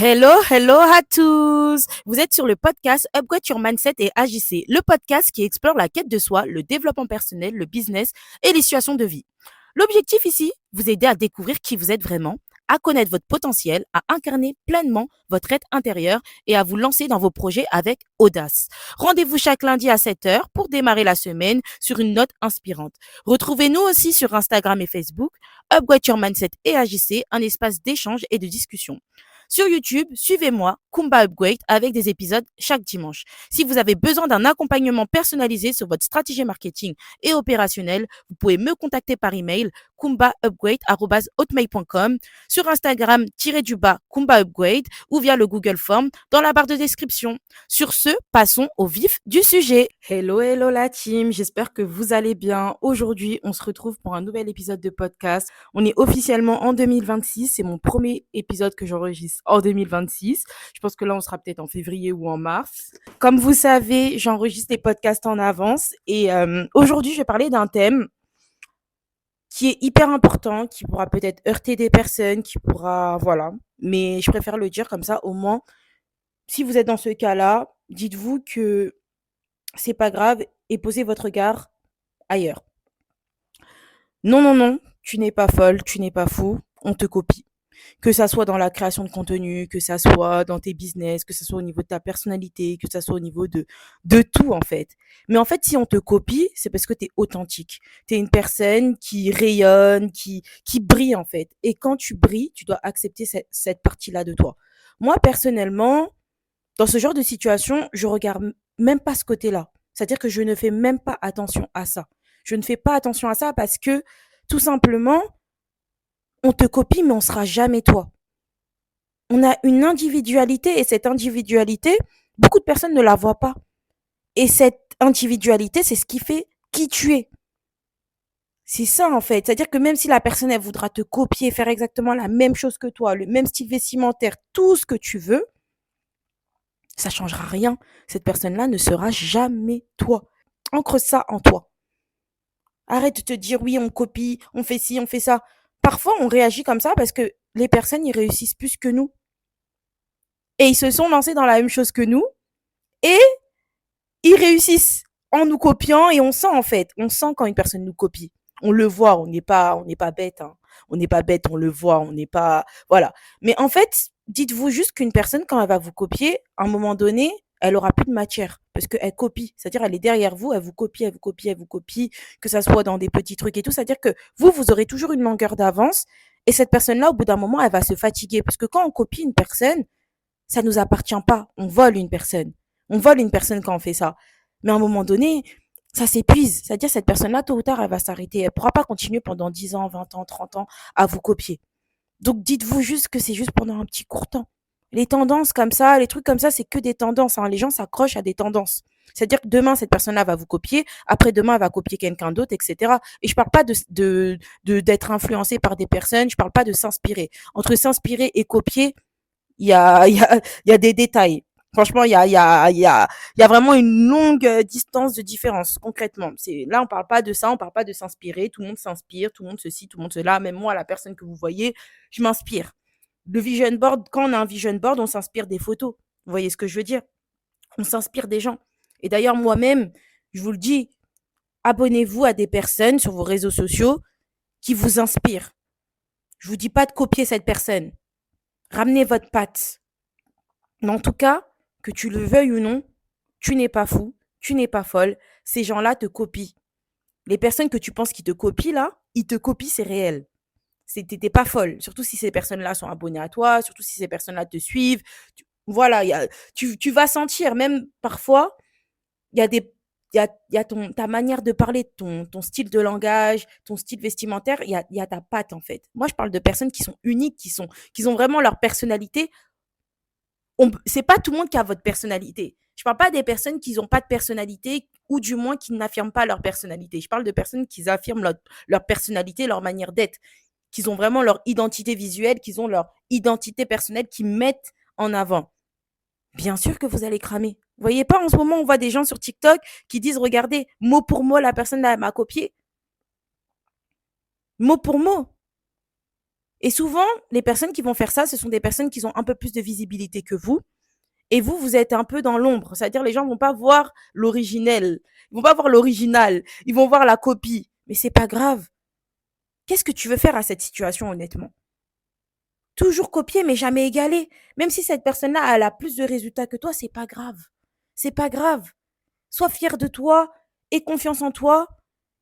Hello, hello à tous! Vous êtes sur le podcast Upgrade Your Mindset et Agissez, le podcast qui explore la quête de soi, le développement personnel, le business et les situations de vie. L'objectif ici, vous aider à découvrir qui vous êtes vraiment, à connaître votre potentiel, à incarner pleinement votre être intérieur et à vous lancer dans vos projets avec audace. Rendez-vous chaque lundi à 7 heures pour démarrer la semaine sur une note inspirante. Retrouvez-nous aussi sur Instagram et Facebook, Upgrade Your Mindset et Agissez, un espace d'échange et de discussion. Sur YouTube, suivez-moi, Kumba Upgrade, avec des épisodes chaque dimanche. Si vous avez besoin d'un accompagnement personnalisé sur votre stratégie marketing et opérationnelle, vous pouvez me contacter par email kumbaupgrade@hotmail.com, sur Instagram Kumba Upgrade ou via le Google Form dans la barre de description. Sur ce, passons au vif du sujet. Hello, hello la team, j'espère que vous allez bien. Aujourd'hui, on se retrouve pour un nouvel épisode de podcast. On est officiellement en 2026, c'est mon premier épisode que j'enregistre en 2026. Je pense que là, on sera peut-être en février ou en mars. Comme vous savez, j'enregistre les podcasts en avance et aujourd'hui, je vais parler d'un thème qui est hyper important, qui pourra peut-être heurter des personnes, qui pourra, voilà. Mais je préfère le dire comme ça, au moins, si vous êtes dans ce cas-là, dites-vous que c'est pas grave et posez votre regard ailleurs. Non, non, non, tu n'es pas folle, tu n'es pas fou, on te copie. Que ça soit dans la création de contenu, que ça soit dans tes business, que ça soit au niveau de ta personnalité, que ça soit au niveau de tout, en fait. Mais en fait, si on te copie, c'est parce que tu es authentique. Tu es une personne qui rayonne, qui brille, en fait. Et quand tu brilles, tu dois accepter cette partie-là de toi. Moi, personnellement, dans ce genre de situation, je regarde même pas ce côté-là. C'est-à-dire que je ne fais même pas attention à ça. Je ne fais pas attention à ça parce que, tout simplement, on te copie, mais on sera jamais toi. On a une individualité et cette individualité, beaucoup de personnes ne la voient pas. Et cette individualité, c'est ce qui fait qui tu es. C'est ça en fait. C'est-à-dire que même si la personne, elle voudra te copier, faire exactement la même chose que toi, le même style vestimentaire, tout ce que tu veux, ça changera rien. Cette personne-là ne sera jamais toi. Ancre ça en toi. Arrête de te dire oui, on copie, on fait ci, on fait ça. Parfois, on réagit comme ça parce que les personnes, ils réussissent plus que nous. Et ils se sont lancés dans la même chose que nous. Et ils réussissent en nous copiant et on sent en fait, on sent quand une personne nous copie. On le voit, on n'est pas bête, hein. On n'est pas bête, on le voit, on n'est pas, voilà. Mais en fait, dites-vous juste qu'une personne, quand elle va vous copier, à un moment donné, elle aura plus de matière parce qu'elle copie. C'est-à-dire, elle est derrière vous, elle vous copie, elle vous copie, elle vous copie, que ça soit dans des petits trucs et tout. C'est-à-dire que vous aurez toujours une longueur d'avance et cette personne-là, au bout d'un moment, elle va se fatiguer parce que quand on copie une personne, ça nous appartient pas. On vole une personne. On vole une personne quand on fait ça. Mais à un moment donné, ça s'épuise. C'est-à-dire cette personne-là, tôt ou tard, elle va s'arrêter. Elle pourra pas continuer pendant 10 ans, 20 ans, 30 ans à vous copier. Donc dites-vous juste que c'est juste pendant un petit court temps. Les tendances comme ça, les trucs comme ça, c'est que des tendances, hein. Les gens s'accrochent à des tendances. C'est-à-dire que demain, cette personne-là va vous copier, après-demain, elle va copier quelqu'un d'autre, etc. Et je parle pas d'être influencé par des personnes, je parle pas de s'inspirer. Entre s'inspirer et copier, il y a des détails. Franchement, il y a vraiment une longue distance de différence, concrètement. Là, on parle pas de ça, on parle pas de s'inspirer. Tout le monde s'inspire, tout le monde ceci, tout le monde cela. Même moi, la personne que vous voyez, je m'inspire. Le vision board, quand on a un vision board, on s'inspire des photos. Vous voyez ce que je veux dire? On s'inspire des gens. Et d'ailleurs, moi-même, je vous le dis, abonnez-vous à des personnes sur vos réseaux sociaux qui vous inspirent. Je vous dis pas de copier cette personne. Ramenez votre patte. Mais en tout cas, que tu le veuilles ou non, tu n'es pas fou, tu n'es pas folle. Ces gens-là te copient. Les personnes que tu penses qui te copient là, ils te copient, c'est réel. T'es pas folle. Surtout si ces personnes-là sont abonnées à toi, surtout si ces personnes-là te suivent. Voilà, tu vas sentir, même parfois, il y a des. Il y a ta manière de parler, ton style de langage, ton style vestimentaire, il y a ta patte en fait. Moi, je parle de personnes qui sont uniques, qui ont vraiment leur personnalité. C'est pas tout le monde qui a votre personnalité. Je parle pas des personnes qui n'ont pas de personnalité ou du moins qui n'affirment pas leur personnalité. Je parle de personnes qui affirment leur personnalité, leur manière d'être, qui ont vraiment leur identité visuelle, qui ont leur identité personnelle, qui mettent en avant. Bien sûr que vous allez cramer. Vous voyez pas, en ce moment, on voit des gens sur TikTok qui disent, regardez, mot pour mot, la personne là m'a copié. Mot pour mot. Et souvent, les personnes qui vont faire ça, ce sont des personnes qui ont un peu plus de visibilité que vous. Et vous, vous êtes un peu dans l'ombre. C'est-à-dire, les gens vont pas voir l'originel. Ils vont pas voir l'original. Ils vont voir la copie. Mais c'est pas grave. Qu'est-ce que tu veux faire à cette situation, honnêtement? Toujours copier, mais jamais égaler. Même si cette personne-là, elle a plus de résultats que toi, c'est pas grave. C'est pas grave. Sois fier de toi, aie confiance en toi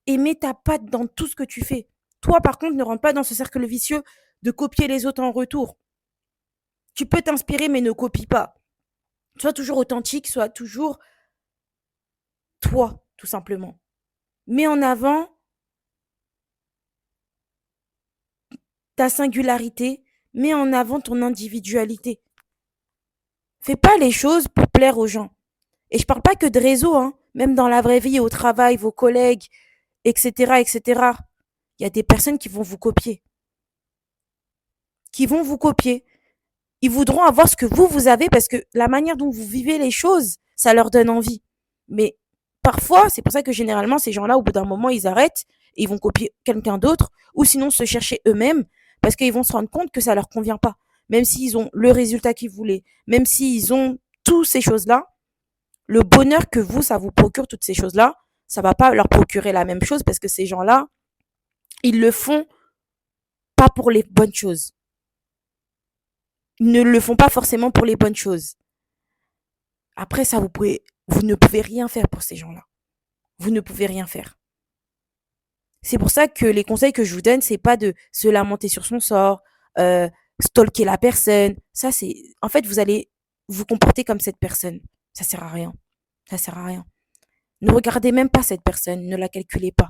et mets ta patte dans tout ce que tu fais. Toi, par contre, ne rentre pas dans ce cercle vicieux de copier les autres en retour. Tu peux t'inspirer, mais ne copie pas. Sois toujours authentique, sois toujours toi, tout simplement. Mets en avant ta singularité, mets en avant ton individualité. Fais pas les choses pour plaire aux gens. Et je parle pas que de réseau, hein. Même dans la vraie vie, au travail, vos collègues, etc., etc. Il y a des personnes qui vont vous copier. Qui vont vous copier. Ils voudront avoir ce que vous avez parce que la manière dont vous vivez les choses, ça leur donne envie. Mais parfois, c'est pour ça que généralement, ces gens-là, au bout d'un moment, ils arrêtent et ils vont copier quelqu'un d'autre ou sinon se chercher eux-mêmes parce qu'ils vont se rendre compte que ça leur convient pas. Même s'ils ont le résultat qu'ils voulaient, même s'ils ont toutes ces choses-là, le bonheur que vous, ça vous procure toutes ces choses-là, ça va pas leur procurer la même chose parce que ces gens-là, ils le font pas pour les bonnes choses. Ils ne le font pas forcément pour les bonnes choses. Après ça, vous ne pouvez rien faire pour ces gens-là. Vous ne pouvez rien faire. C'est pour ça que les conseils que je vous donne, c'est pas de se lamenter sur son sort, stalker la personne. Ça, c'est, en fait, vous allez vous comporter comme cette personne. Ça sert à rien. Ça sert à rien. Ne regardez même pas cette personne. Ne la calculez pas.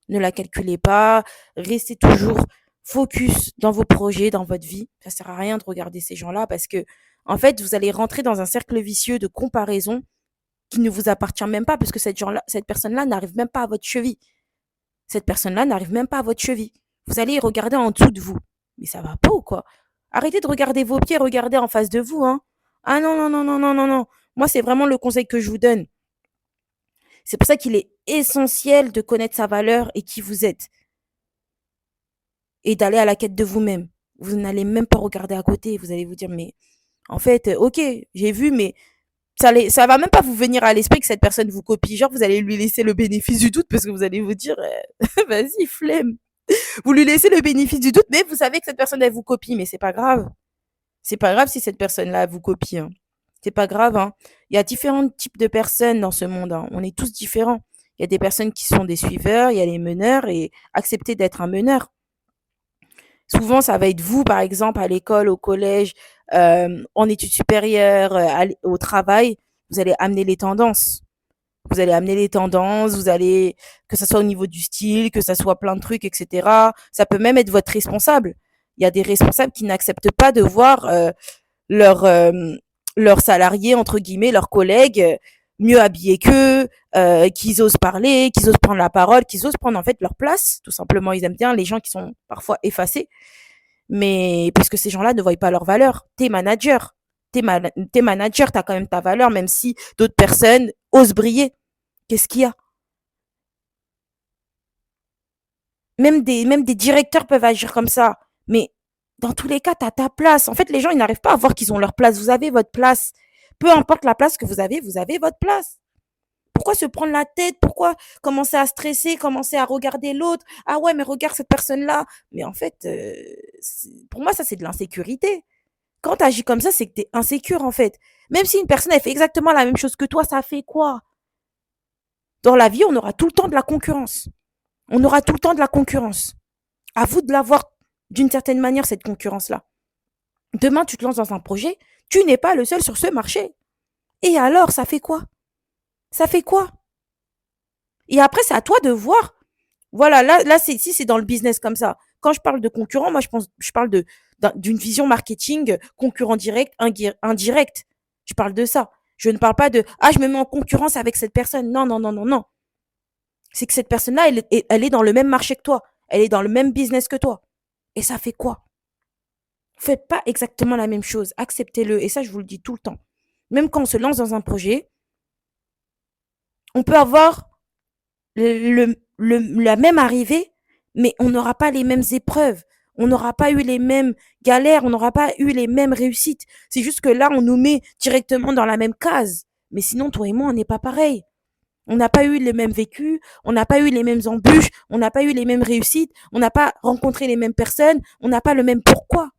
Ne la calculez pas. Restez toujours focus dans vos projets, dans votre vie. Ça sert à rien de regarder ces gens-là parce que, en fait, vous allez rentrer dans un cercle vicieux de comparaison qui ne vous appartient même pas parce que cette personne-là n'arrive même pas à votre cheville. Cette personne-là n'arrive même pas à votre cheville. Vous allez regarder en dessous de vous. Mais ça va pas ou quoi? Arrêtez de regarder vos pieds, regardez en face de vous, hein. Ah non, non, non, non, non, non, non. Moi, c'est vraiment le conseil que je vous donne. C'est pour ça qu'il est essentiel de connaître sa valeur et qui vous êtes. Et d'aller à la quête de vous-même. Vous n'allez même pas regarder à côté. Vous allez vous dire, mais en fait, ok, j'ai vu, mais ça va même pas vous venir à l'esprit que cette personne vous copie. Genre, vous allez lui laisser le bénéfice du doute parce que vous allez vous dire, vas-y, flemme. Vous lui laissez le bénéfice du doute, mais vous savez que cette personne, elle vous copie, mais c'est pas grave. C'est pas grave si cette personne-là vous copie, hein. C'est pas grave, hein. Il y a différents types de personnes dans ce monde, hein. On est tous différents. Il y a des personnes qui sont des suiveurs, il y a les meneurs et accepter d'être un meneur. Souvent, ça va être vous, par exemple, à l'école, au collège, en études supérieures, au travail, vous allez amener les tendances. Vous allez amener les tendances, vous allez, que ça soit au niveau du style, que ça soit plein de trucs, etc. Ça peut même être votre responsable. Il y a des responsables qui n'acceptent pas de voir leurs leurs salariés, entre guillemets, leurs collègues, mieux habillés qu'eux, qu'ils osent parler, qu'ils osent prendre la parole, qu'ils osent prendre en fait leur place. Tout simplement, ils aiment bien les gens qui sont parfois effacés, mais parce que ces gens-là ne voient pas leur valeur. T'es manager, t'es manager, t'as quand même ta valeur, même si d'autres personnes osent briller. Qu'est-ce qu'il y a? Même des directeurs peuvent agir comme ça. Mais dans tous les cas, tu as ta place. En fait, les gens, ils n'arrivent pas à voir qu'ils ont leur place. Vous avez votre place. Peu importe la place que vous avez votre place. Pourquoi se prendre la tête? Pourquoi commencer à stresser, commencer à regarder l'autre? Ah ouais, mais regarde cette personne-là. Mais en fait, pour moi, ça, c'est de l'insécurité. Quand tu agis comme ça, c'est que tu es insécure, en fait. Même si une personne, elle fait exactement la même chose que toi, ça fait quoi? Dans la vie, on aura tout le temps de la concurrence. On aura tout le temps de la concurrence. À vous de l'avoir d'une certaine manière, cette concurrence-là. Demain, tu te lances dans un projet, tu n'es pas le seul sur ce marché. Et alors, ça fait quoi? Ça fait quoi? Et après, c'est à toi de voir. Voilà, là si c'est dans le business comme ça. Quand je parle de concurrent, moi, je parle d'une vision marketing, concurrent direct, indirect. Je parle de ça. Je ne parle pas de, ah, je me mets en concurrence avec cette personne. Non, non, non, non, non. C'est que cette personne-là, elle est dans le même marché que toi. Elle est dans le même business que toi. Et ça fait quoi? Faites pas exactement la même chose. Acceptez-le. Et ça, je vous le dis tout le temps. Même quand on se lance dans un projet, on peut avoir la même arrivée, mais on n'aura pas les mêmes épreuves. On n'aura pas eu les mêmes galères, on n'aura pas eu les mêmes réussites. C'est juste que là, on nous met directement dans la même case. Mais sinon, toi et moi, on n'est pas pareil. On n'a pas eu les mêmes vécus, on n'a pas eu les mêmes embûches, on n'a pas eu les mêmes réussites, on n'a pas rencontré les mêmes personnes, on n'a pas le même pourquoi.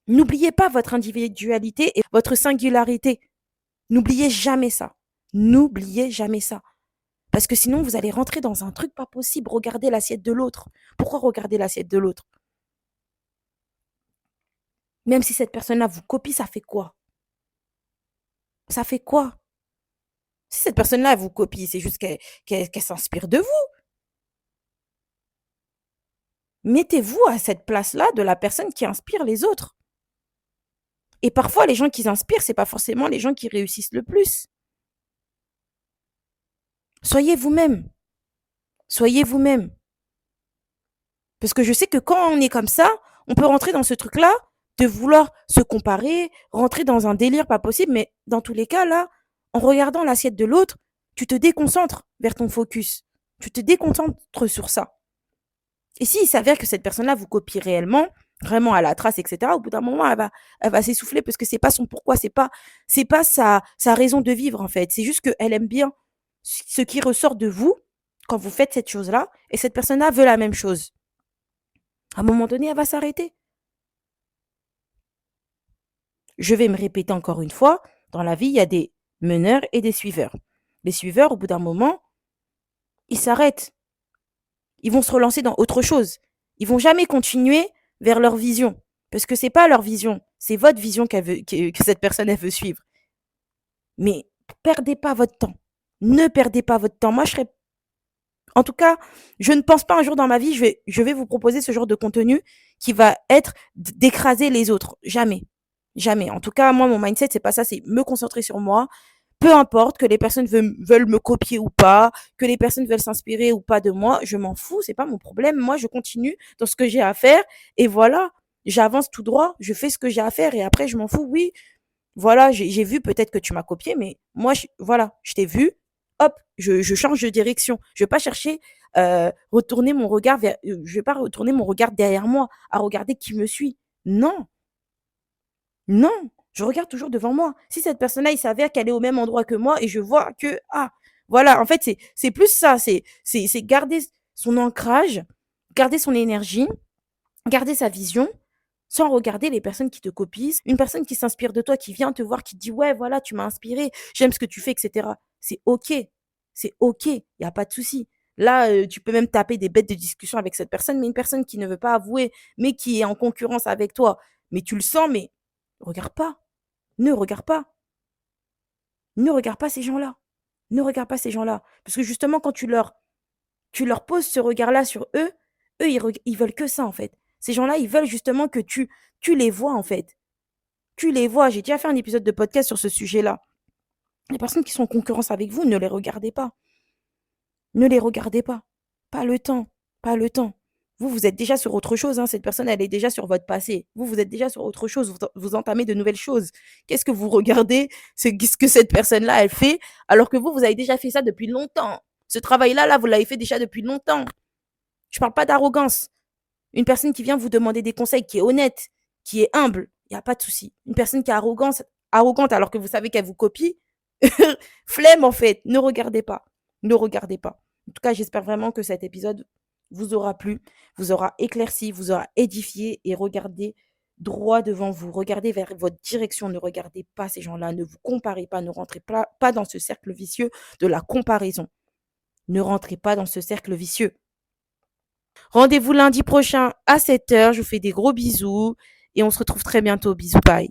N'oubliez pas votre individualité et votre singularité. N'oubliez jamais ça. N'oubliez jamais ça. Parce que sinon, vous allez rentrer dans un truc pas possible. Regardez l'assiette de l'autre. Pourquoi regarder l'assiette de l'autre? Même si cette personne-là vous copie, ça fait quoi? Ça fait quoi? Si cette personne-là elle vous copie, c'est juste qu'elle s'inspire de vous. Mettez-vous à cette place-là de la personne qui inspire les autres. Et parfois, les gens qui inspirent, c'est pas forcément les gens qui réussissent le plus. Soyez vous-même. Soyez vous-même. Parce que je sais que quand on est comme ça, on peut rentrer dans ce truc-là de vouloir se comparer, rentrer dans un délire pas possible, mais dans tous les cas, là, en regardant l'assiette de l'autre, tu te déconcentres vers ton focus. Tu te déconcentres sur ça. Et s'il s'avère que cette personne-là vous copie réellement, vraiment à la trace, etc., au bout d'un moment, elle va s'essouffler parce que c'est pas son pourquoi, c'est pas sa raison de vivre, en fait. C'est juste qu'elle aime bien ce qui ressort de vous quand vous faites cette chose-là, et cette personne-là veut la même chose. À un moment donné, elle va s'arrêter. Je vais me répéter encore une fois, dans la vie, il y a des meneurs et des suiveurs. Les suiveurs, au bout d'un moment, ils s'arrêtent. Ils vont se relancer dans autre chose. Ils vont jamais continuer vers leur vision. Parce que c'est pas leur vision, c'est votre vision que cette personne elle veut suivre. Mais perdez pas votre temps. Ne perdez pas votre temps. Moi, en tout cas, je ne pense pas un jour dans ma vie, je vais vous proposer ce genre de contenu qui va être d'écraser les autres. Jamais. Jamais. En tout cas, moi, mon mindset, c'est pas ça, c'est me concentrer sur moi. Peu importe que les personnes veulent me copier ou pas, que les personnes veulent s'inspirer ou pas de moi, je m'en fous, c'est pas mon problème. Moi, je continue dans ce que j'ai à faire et voilà, j'avance tout droit, je fais ce que j'ai à faire et après, je m'en fous. Oui, voilà, j'ai vu peut-être que tu m'as copié, mais moi, voilà, je t'ai vu, hop, je change de direction. Je vais pas chercher retourner mon regard je vais pas retourner mon regard derrière moi à regarder qui me suit. Non, non, je regarde toujours devant moi. Si cette personne-là, il s'avère qu'elle est au même endroit que moi et je vois que, ah, voilà, en fait, c'est plus ça, c'est garder son ancrage, garder son énergie, garder sa vision, sans regarder les personnes qui te copient. Une personne qui s'inspire de toi, qui vient te voir, qui te dit, ouais, voilà, tu m'as inspiré, j'aime ce que tu fais, etc. C'est OK. C'est OK. Il n'y a pas de souci. Là, tu peux même taper des bêtes de discussion avec cette personne, mais une personne qui ne veut pas avouer, mais qui est en concurrence avec toi, mais tu le sens, mais regarde pas. Ne regarde pas. Ne regarde pas ces gens-là. Ne regarde pas ces gens-là. Parce que justement, quand tu leur poses ce regard-là sur eux, eux, ils veulent que ça, en fait. Ces gens-là, ils veulent justement que tu les vois, en fait. Tu les vois. J'ai déjà fait un épisode de podcast sur ce sujet-là. Les personnes qui sont en concurrence avec vous, ne les regardez pas. Ne les regardez pas. Pas le temps. Pas le temps. Vous êtes déjà sur autre chose. Hein. Cette personne, elle est déjà sur votre passé. Vous êtes déjà sur autre chose. Vous entamez de nouvelles choses. Qu'est-ce que vous regardez? C'est ce que cette personne-là, elle fait, alors que vous avez déjà fait ça depuis longtemps. Ce travail-là, là, vous l'avez fait déjà depuis longtemps. Je parle pas d'arrogance. Une personne qui vient vous demander des conseils, qui est honnête, qui est humble, il n'y a pas de souci. Une personne qui est arrogante alors que vous savez qu'elle vous copie, flemme en fait. Ne regardez pas. Ne regardez pas. En tout cas, j'espère vraiment que cet épisode vous aura plu, vous aura éclairci, vous aura édifié et regardez droit devant vous. Regardez vers votre direction. Ne regardez pas ces gens-là. Ne vous comparez pas. Ne rentrez pas dans ce cercle vicieux de la comparaison. Ne rentrez pas dans ce cercle vicieux. Rendez-vous lundi prochain à 7h. Je vous fais des gros bisous et on se retrouve très bientôt. Bisous, bye.